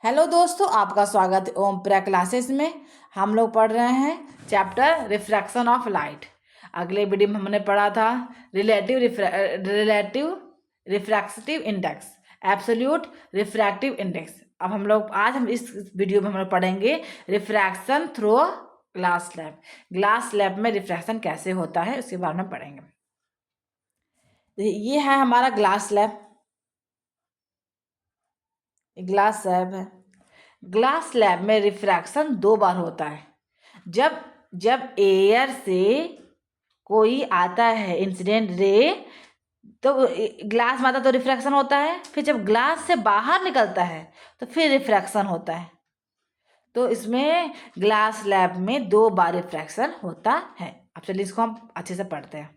Hello दोस्तों, आपका स्वागत है ओम प्रिया क्लासेस में। हम लोग पढ़ रहे हैं चैप्टर रिफ्रैक्शन ऑफ लाइट। अगले वीडियो में हमने पढ़ा था relative refractive index, absolute refractive index. अब हम इस वीडियो में हम लोग पढ़ेंगे refraction through glass slab. Glass slab में रिफ्रैक्शन कैसे होता है उसके बारे में पढ़ेंगे। ये है हमारा ग्लास स्लैब, ग्लास स्लैब है। ग्लास स्लैब में रिफ्रैक्शन 2 बार होता है। जब जब एयर से कोई आता है इंसिडेंट रे, तो ग्लास में आता तो रिफ्रैक्शन होता है। फिर जब ग्लास से बाहर निकलता है तो फिर रिफ्रैक्शन होता है। तो इसमें ग्लास स्लैब में 2 बार रिफ्रैक्शन होता है। अब चलिए इसको हम अच्छे से पढ़ते हैं।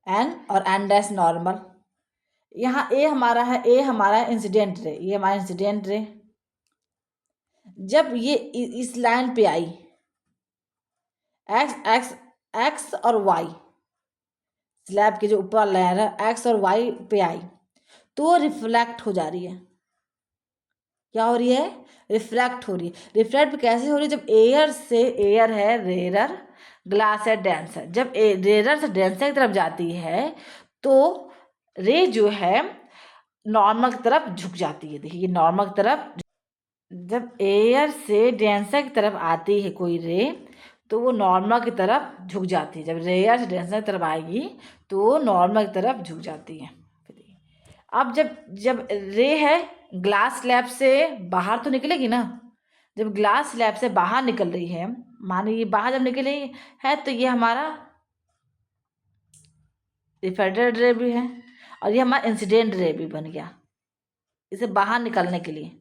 एन और एन डैश नॉर्मल। यहाँ ए हमारा इंसिडेंट रे, ये हमारा इंसिडेंट रे। जब ये इस लाइन पे आई, एक्स एक्स एक्स और वाई, स्लैब के जो ऊपर लेयर है एक्स और वाई पे आई तो रिफ्लेक्ट हो जा रही है। क्या हो रही है? रिफ्लेक्ट हो रही है। रिफ्लेक्ट कैसे हो रही है? जब एयर से, एयर है रेरर, ग्लास है डेंसर। जब रेरर से डेंसर की तरफ जाती है तो रे जो है नॉर्मल की तरफ झुक जाती है। देखिए नॉर्मल की तरफ, जब एयर से डेंसर की तरफ आती है कोई रे तो वो नॉर्मल की तरफ झुक जाती है। जब एयर से डेंसर की तरफ आएगी तो वो नॉर्मल की तरफ झुक जाती है। अब जब जब रे है ग्लास स्लैब से बाहर तो निकलेगी ना। जब ग्लास स्लैब से बाहर निकल रही है, मानो ये बाहर जब निकल रही है तो ये हमारा रिफ्लेक्टेड रे भी है और ये हमारा इंसिडेंट रे भी बन गया इसे बाहर निकलने के लिए।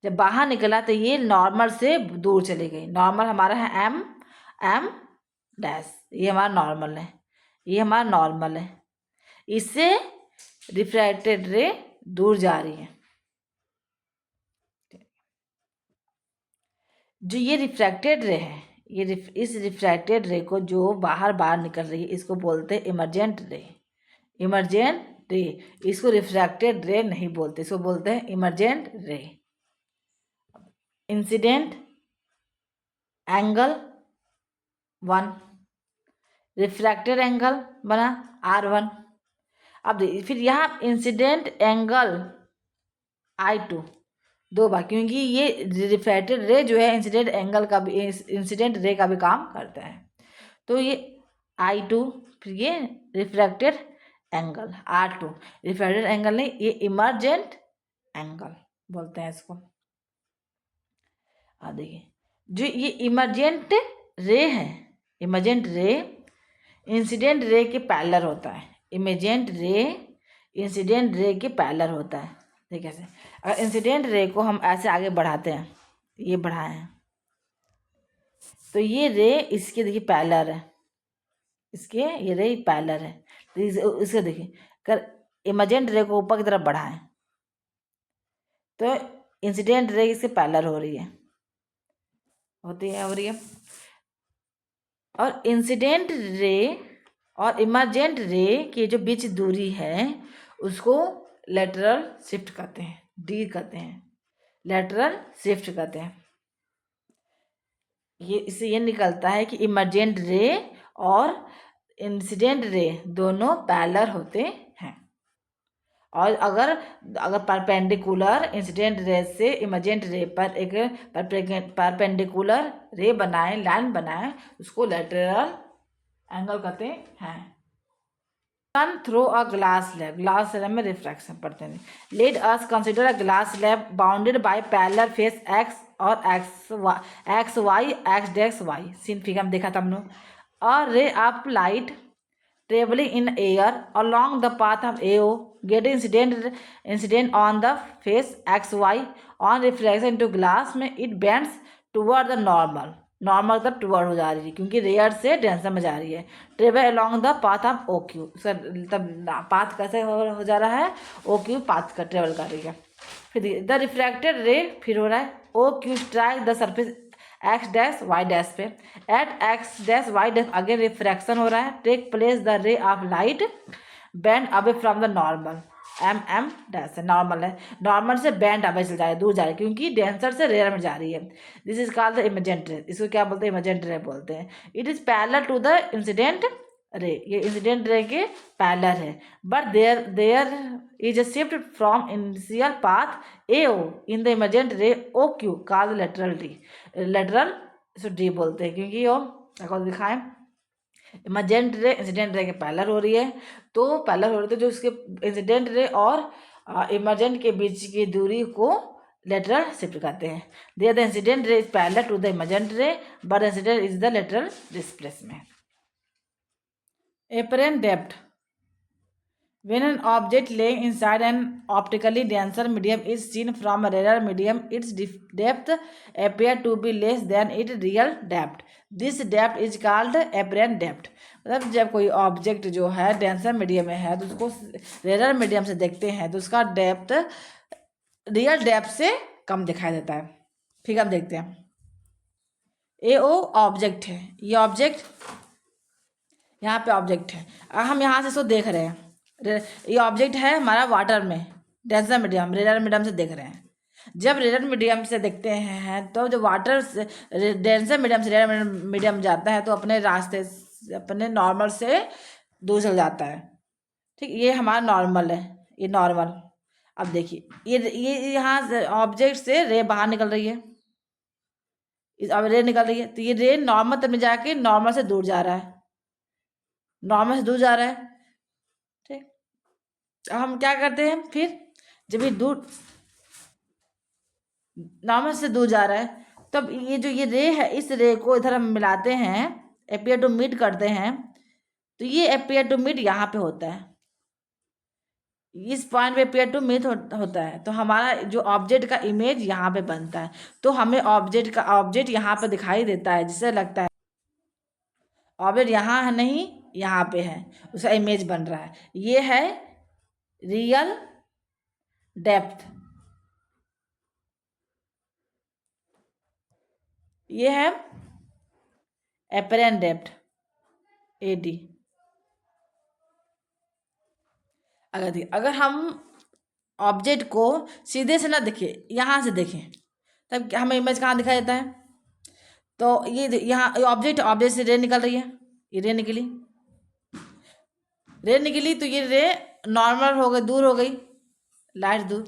जब बाहर निकला तो ये नॉर्मल से दूर चली गई। नॉर्मल हमारा है एम एम डैश, ये हमारा नॉर्मल है, ये हमारा नॉर्मल है। इससे रिफ्रैक्टेड रे दूर जा रही है। जो ये रिफ्रैक्टेड रे है, इस रिफ्रैक्टेड रे को जो बाहर बाहर निकल रही है इसको बोलते हैं इमर्जेंट रे। इमर्जेंट रे, इसको रिफ्रैक्टेड रे नहीं बोलते, इसको बोलते हैं इमर्जेंट रे। इंसिडेंट एंगल 1, रिफ्रैक्टेड एंगल बना R1। अब देखिए फिर यहाँ इंसिडेंट एंगल I2 2 बार, क्योंकि ये रिफ्रैक्टेड रे जो है इंसिडेंट एंगल का भी, इंसिडेंट रे का भी काम करता है। तो ये I2, फिर ये refracted angle R2। Refracted angle नहीं, ये इमर्जेंट एंगल बोलते हैं इसको। देखिए जो ये इमर्जेंट रे है, इमर्जेंट रे इंसिडेंट रे के पैरेलल होता है। इमर्जेंट रे इंसिडेंट रे के पैरेलल होता है। देखिए कैसे, अगर इंसिडेंट रे को हम ऐसे आगे बढ़ाते हैं, ये बढ़ाए हैं तो ये रे इसके देखिए पैरेलल है, इसके ये रे पैरेलल है। तो इसके देखिए अगर इमर्जेंट रे को ऊपर की तरफ बढ़ाएं तो इंसिडेंट रे इससे पैरेलल हो रही है, होती है, हो रही है। और इंसिडेंट रे और इमर्जेंट रे के जो बीच दूरी है उसको लेटरल शिफ्ट कहते हैं, डी कहते हैं, लेटरल शिफ्ट कहते हैं। ये इससे ये निकलता है कि इमर्जेंट रे और इंसिडेंट रे दोनों पैरेलल होते हैं। और अगर अगर परपेंडिकुलर इंसिडेंट रे से इमर्जेंट रे पर एक परपेंडिकुलर रे बनाए, लाइन बनाए, उसको लेटरल एंगल कहते हैं। Run through a glass slab, glass slab में रिफ्रैक्शन पढ़ते हैं। Let us consider a glass slab bounded by parallel face X और X Y, X dash Y. Seen figure में देखा था हमने। A ray of light traveling in air along the path of AO get incident on the face XY on reflection into glass में it bends toward the normal, normal तब toward हो जा रही है क्योंकि रेयर से डेंसर में जा रही है। Travel along the path of OQ, तब पाथ कैसे हो जा रहा है? OQ पाथ का ट्रेवल कर रही है। फिर द रिफ्रैक्टेड रे फिर हो रहा है OQ strike the surface X dash Y dash पे, at X dash Y dash again refraction हो रहा है। Take place the ray of light bend away from the normal M dash है, नॉर्मल है, नॉर्मल से बैंड आगे चल जाएगा, दूर जाएगा, क्योंकि डेंसर से रेयर में जा रही है। This is called the emergent ray, इसको क्या बोलते हैं, इमेजेंट रे बोलते हैं। It is parallel to the incident ray, ये इंसिडेंट रे के पैरेलल है, but there is a shift from initial path A O in the emergent ray O Q called lateral D, lateral इसको D बोलते हैं, क्योंकि वो अगर दिखाएं इमेजेंट रे इंसिडेंट रे के पैरेलल हो रही है, तो पैरेलल हो रही है, तो जो उसके इंसिडेंट रे और इमरजेंट के बीच की दूरी को लेटरल शिफ्ट कहते हैं। There the incident ray is parallel to the emergent ray but incident is the lateral displacement. apparent depth, when an object laying inside an optically denser medium is seen from a rarer medium, its depth appear to be less than its real depth. This depth is called apparent depth. मतलब जब कोई object जो है denser medium में है तो उसको rare medium से देखते हैं तो उसका डेप्थ रियल डेप्थ से कम दिखाई देता है। ठीक है, हम देखते हैं। ए ओ ऑब्जेक्ट है, ये ऑब्जेक्ट यहाँ पे ऑब्जेक्ट है, हम यहाँ से इसको देख रहे हैं, ये ऑब्जेक्ट है हमारा वाटर में, डेंसर मीडियम रेयर मीडियम से देख रहे हैं। जब रेयर मीडियम से देखते हैं तो जब वाटर से डेंसर मीडियम से रेयर मीडियम जाता है तो अपने रास्ते अपने नॉर्मल से दूर चल जाता है। ठीक, ये हमारा नॉर्मल है, ये नॉर्मल। अब देखिए ये यहाँ से ऑब्जेक्ट से रे बाहर निकल रही है, अब रे निकल रही है तो ये रे नॉर्मल तक में जाके नॉर्मल से दूर जा रहा है, नॉर्मल से दूर जा रहा है। ठीक, अब हम क्या करते हैं फिर, जब ये दूर नॉर्मल से दूर जा रहा है तब ये जो ये रे है इस रे को इधर हम मिलाते हैं, अपियर टू मीट करते हैं, तो ये अपियर टू मीट यहाँ पे होता है, इस पॉइंट पे अपियर टू मीट होता है, तो हमारा जो ऑब्जेक्ट का इमेज यहाँ पे बनता है, तो हमें ऑब्जेक्ट यहाँ पे दिखाई देता है, जिससे लगता है ऑब्जेक्ट यहाँ है नहीं यहाँ पे है, उसका इमेज बन रहा है। ये है रियल डेप्थ, ये है एपरेंट डेप्थ AD। अगर हम ऑब्जेक्ट को सीधे से ना देखें, यहाँ से देखें, तब हमें इमेज कहाँ दिखाई देता है, तो ये यहाँ ऑब्जेक्ट से रे निकल रही है, ये रे निकली तो ये रे नॉर्मल हो गई, दूर हो गई, लाइट दूर।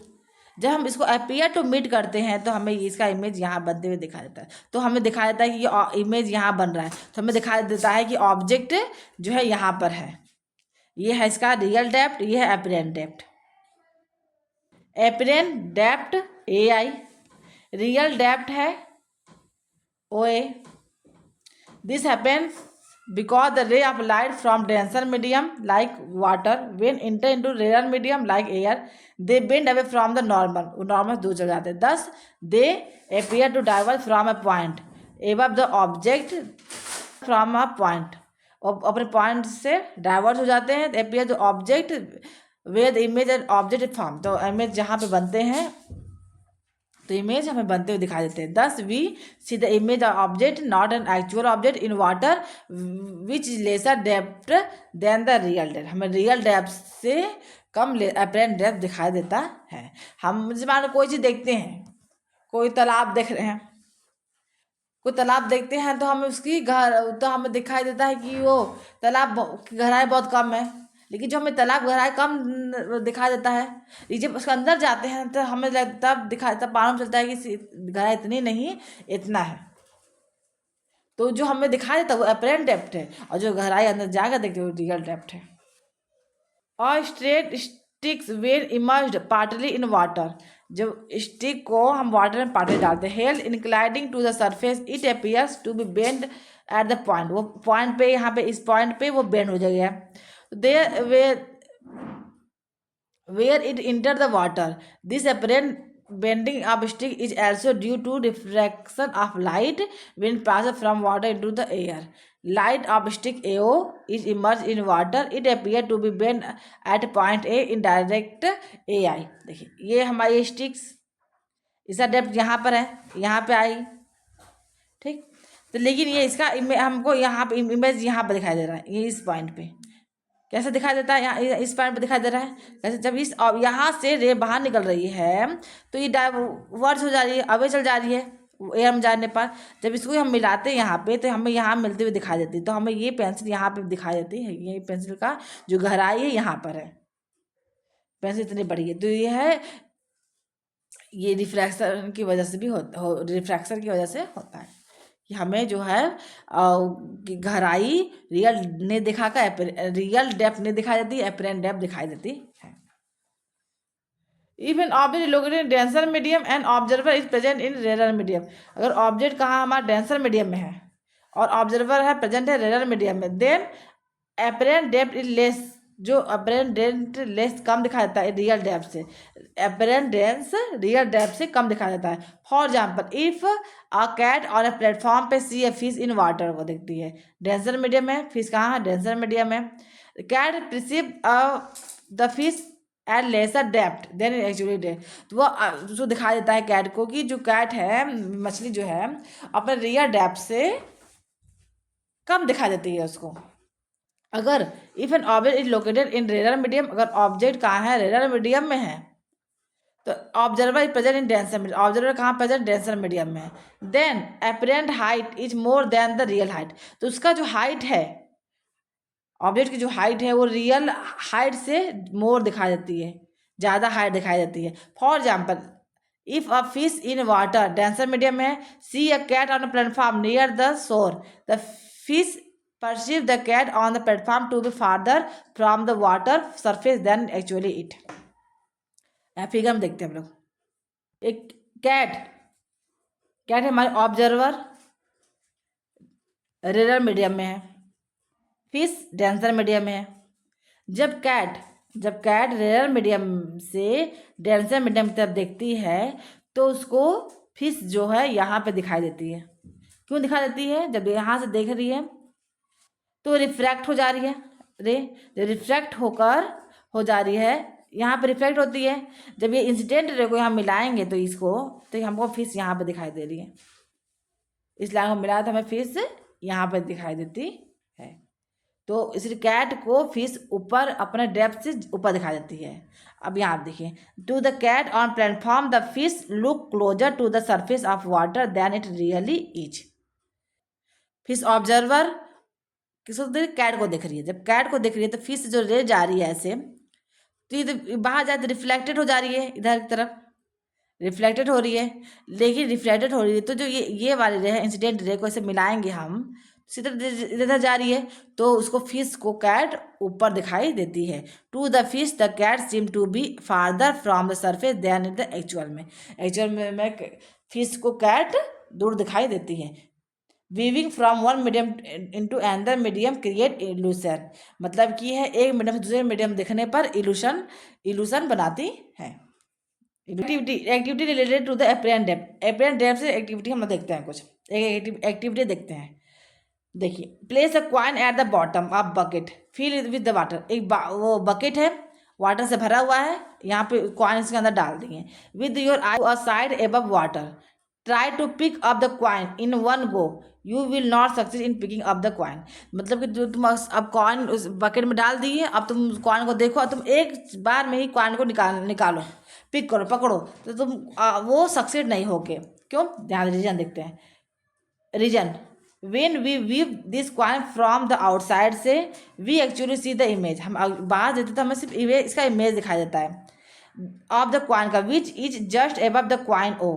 जब हम इसको अपियर टू मीट करते हैं तो हमें इसका इमेज यहाँ बनते हुए दिखाई देता है, तो हमें दिखाई देता है कि ये इमेज यहाँ बन रहा है, तो हमें दिखाई देता है कि ऑब्जेक्ट जो है यहाँ पर है। ये है इसका रियल डेप्थ, ये है apparent depth. Apparent depth AI, real depth है OA। This happens because the ray of light from denser medium like water when enter into rarer medium like air, they bend away from the normal, normal दूर चल जाते हैं, thus they appear to diverge from a point above the object, from a point, और अपने point से divert हो जाते हैं, appear the object where the image and object form, तो इमेज जहाँ पे बनते हैं तो इमेज हमें बनते हुए दिखाई देते हैं। Thus we see the image of object not an actual object in water which is lesser depth than the real depth, हमें रियल डेप्थ से कम अपेरेंट डेप्थ दिखाई देता है। हम जैसे मान लो कोई चीज़ देखते हैं, कोई तालाब देख रहे हैं, कोई तालाब देखते हैं तो हमें उसकी तो हमें दिखाई देता है कि वो तालाब गहराई बहुत कम है, लेकिन जो हमें तालाब गहराई कम दिखाई देता है, जब उसके अंदर जाते हैं तो हमें तब मालूम चलता है कि गहराई इतनी नहीं, इतना है। तो जो हमें दिखाई देता है वो अपेरेंट डेप्थ है, और जो गहराई अंदर जाकर देखते हैं वो रियल डेप्थ है। और straight sticks were immersed partly in water, जब स्टिक को हम वाटर में पार्टली डालते हैं, held inclining to the surface, it appears to be bend at the point, वो पॉइंट पे यहाँ पे इस पॉइंट पे वो बेंड हो जाएगा। There where it enter the water, this apparent bending of stick is also due to refraction of light when passes from water into the air. Light of stick AO is immersed in water, it appear to be bent at point A in direct AI। देखिए ये हमारी sticks, इसका depth यहाँ पर है, यहाँ पे आई, ठीक, तो लेकिन ये इसका हमको यहाँ पे इमेज यहाँ पर दिखाई दे रहा है, ये इस पॉइंट पे कैसे दिखाई देता है, यहाँ इस पॉइंट पे दिखाई दे रहा है कैसे, जब इस यहाँ से रे बाहर निकल रही है तो ये डाइवर्स हो जा रही है, अवे चल जा रही है एयर में जाने पर। जब इसको हम मिलाते हैं यहाँ पे तो हमें यहाँ मिलते हुए दिखाई देती है, तो हमें ये पेंसिल यहाँ पे दिखाई देती है, ये पेंसिल का जो गहराई है यहाँ पर है, पेंसिल इतनी बड़ी है। तो ये है, ये रिफ्रैक्शन की वजह से भी रिफ्रैक्शन की वजह से होता है कि हमें जो है गहराई रियल ने दिखा कर रियल डेप्थ नहीं दिखाई देती, एपरेंट डेप्थ दिखाई देती है। If an object located in denser medium and observer is present in rarer medium, अगर ऑब्जेक्ट कहाँ हमारा डेंसर मीडियम में है और ऑब्जर्वर है प्रेजेंट है रेरर मीडियम में, then apparent depth is less, जो एपरेंट डेप्थ लेस कम दिखा देता है रियल डेप्थ से, एपरेंट डेप्थ रियल डेप्थ से कम दिखा देता है। For example if a cat on a platform पे see a fish in water, वो देखती है डेंसर मीडियम में, फिश कहाँ है डेंसर मीडियम में, cat perceive the fish at lesser depth than actually depth, तो वो उसको दिखा देता है कैट को कि जो कैट है मछली जो है अपने रियल डेप्थ से कम दिखा देती है उसको। अगर if an object is located in rarer medium, अगर ऑब्जेक्ट कहाँ है रेरर मीडियम में है तो observer is present in denser medium, observer कहाँ प्रेजेंट डेंसर मीडियम में है, then apparent height is more than the real height, तो उसका जो हाइट है ऑब्जेक्ट की जो हाइट है वो रियल हाइट से मोर दिखाई देती है, ज़्यादा हाइट दिखाई देती है। For example if a fish in water denser medium में see a cat on a platform near the shore, the fish perceive the cat on the platform to be farther from the water surface than actually it। Figure में देखते हैं हम लोग, एक cat है हमारे observer rarer medium में है, फिश डेंसर मीडियम में है। जब कैट रेरर मीडियम से डेंसर मीडियम की तरफ देखती है तो उसको फिश जो है यहाँ पे दिखाई देती है। क्यों दिखाई देती है, जब यहाँ से देख रही है तो रिफ्रैक्ट हो जा रही है, रिफ्रैक्ट होकर हो जा रही है, यहाँ पे रिफ्रैक्ट होती है। जब ये इंसिडेंट रे को यहाँ मिलाएंगे तो इसको, तो हमको फिश यहाँ पे दिखाई दे रही है, इस लाइन को मिलाया तो हमें फिश यहाँ पे दिखाई देती है। तो इसलिए कैट को फिश ऊपर अपने डेप्थ से ऊपर दिखाई देती है। अब यहाँ आप देखिए, to the cat on platform the fish look closer to the surface of water than it really is. Fish observer किसको देख, कैट को देख रही है, जब कैट को देख रही है तो फिश जो रे जा रही है ऐसे, तो ये बाहर जाते रिफ्लेक्टेड हो जा रही है, इधर की तरफ रिफ्लेक्टेड हो रही है, लेकिन रिफ्लेक्टेड हो रही है तो जो ये वाली रे है इंसिडेंट रे को ऐसे मिलाएंगे हम, सीधे इधर जा रही है तो उसको फिश को कैट ऊपर दिखाई देती है। To the fish the cat seem to be farther from the surface than in the actual में फिश को कैट दूर दिखाई देती है। Viewing from one medium into another medium create illusion, मतलब कि है एक मीडियम से दूसरे मीडियम देखने पर इल्यूशन बनाती है। Activity related to the apparent depth, apparent depth से एक्टिविटी हम देखते हैं, कुछ एक एक्टिविटी देखते हैं। देखिए, place a coin at the bottom of bucket fill with the water, एक वो बकेट है वाटर से भरा हुआ है, यहाँ पे कॉइन इसके अंदर डाल देंगे। With your eye aside above water try to pick up the coin in one go, you will not success in picking up the coin. मतलब कि जो तुम अब कॉइन उस बकेट में डाल दिए, अब तुम कॉइन को देखो, तुम एक बार में ही कॉइन को निकालो, पिक करो, पकड़ो, तो तुम वो सक्सेस नहीं होगे। क्यों, ध्यान रीजन देखते हैं। Reason, when we view this coin from the outside से we actually see the image, हम बाहर देते तो हमें सिर्फ इसका इमेज दिखाई देता है of the coin का, which is just above the coin O.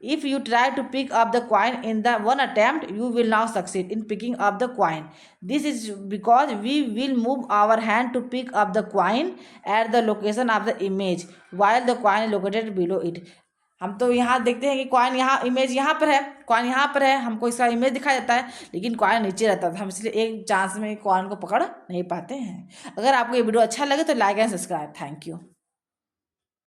If you try to pick up the coin in the one attempt, you will not succeed in picking up the coin. This is because we will move our hand to pick up the coin at the location of the image while the coin is located below it. हम तो यहाँ देखते हैं कि coin यहाँ, image यहाँ पर है, कॉइन यहाँ पर है, हमको इसका इमेज दिखाई देता है, लेकिन कॉइन नीचे रहता था, हम इसलिए एक चांस में कॉइन को पकड़ नहीं पाते हैं। अगर आपको ये वीडियो अच्छा लगे तो like and subscribe. Thank you.